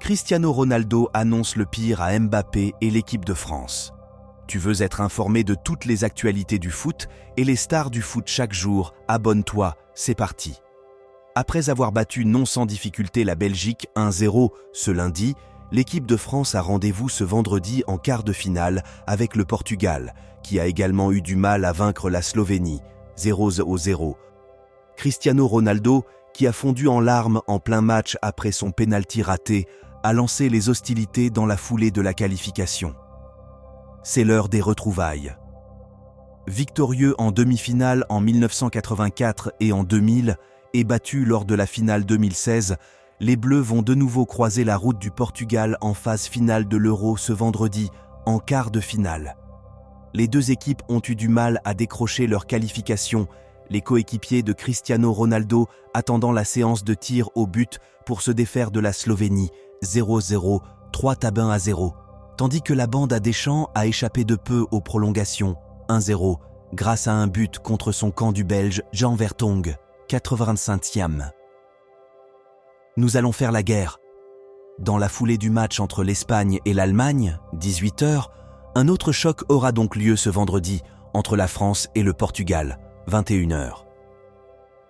Cristiano Ronaldo annonce le pire à Mbappé et l'équipe de France. Tu veux être informé de toutes les actualités du foot et les stars du foot chaque jour? Abonne-toi, c'est parti. Après avoir battu non sans difficulté la Belgique 1-0 ce lundi, l'équipe de France a rendez-vous ce vendredi en quart de finale avec le Portugal, qui a également eu du mal à vaincre la Slovénie 0-0. Cristiano Ronaldo, qui a fondu en larmes en plein match après son pénalty raté, a lancé les hostilités dans la foulée de la qualification. C'est l'heure des retrouvailles. Victorieux en demi-finale en 1984 et en 2000 et battu lors de la finale 2016, les Bleus vont de nouveau croiser la route du Portugal en phase finale de l'Euro ce vendredi, en quart de finale. Les deux équipes ont eu du mal à décrocher leur qualification, les coéquipiers de Cristiano Ronaldo attendant la séance de tir au but pour se défaire de la Slovénie 0-0, 3-0, tandis que la bande à Deschamps a échappé de peu aux prolongations 1-0 grâce à un but contre son camp du Belge Jan Vertonghen, 85e. Nous allons faire la guerre. Dans la foulée du match entre l'Espagne et l'Allemagne, 18h, un autre choc aura donc lieu ce vendredi entre la France et le Portugal, 21h.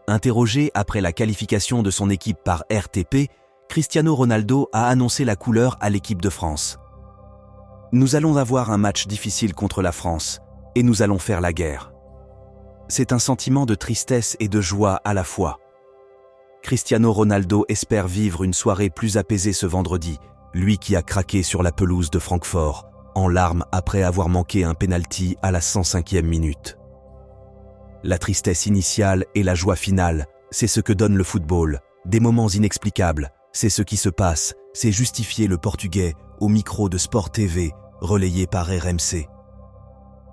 Interrogé après la qualification de son équipe par RTP, Cristiano Ronaldo a annoncé la couleur à l'équipe de France. Nous allons avoir un match difficile contre la France et nous allons faire la guerre. C'est un sentiment de tristesse et de joie à la fois. Cristiano Ronaldo espère vivre une soirée plus apaisée ce vendredi, lui qui a craqué sur la pelouse de Francfort, en larmes après avoir manqué un pénalty à la 105e minute. La tristesse initiale et la joie finale, c'est ce que donne le football, des moments inexplicables, c'est ce qui se passe, c'est justifié le Portugais au micro de Sport TV, relayé par RMC.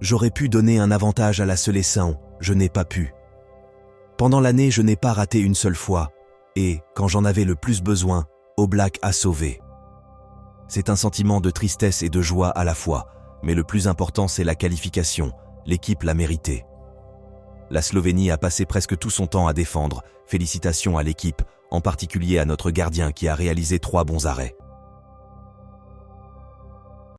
J'aurais pu donner un avantage à la séleção, je n'ai pas pu. Pendant l'année, je n'ai pas raté une seule fois, et, quand j'en avais le plus besoin, Oblak a sauvé. C'est un sentiment de tristesse et de joie à la fois, mais le plus important c'est la qualification, l'équipe l'a mérité. La Slovénie a passé presque tout son temps à défendre, félicitations à l'équipe, en particulier à notre gardien qui a réalisé 3 bons arrêts.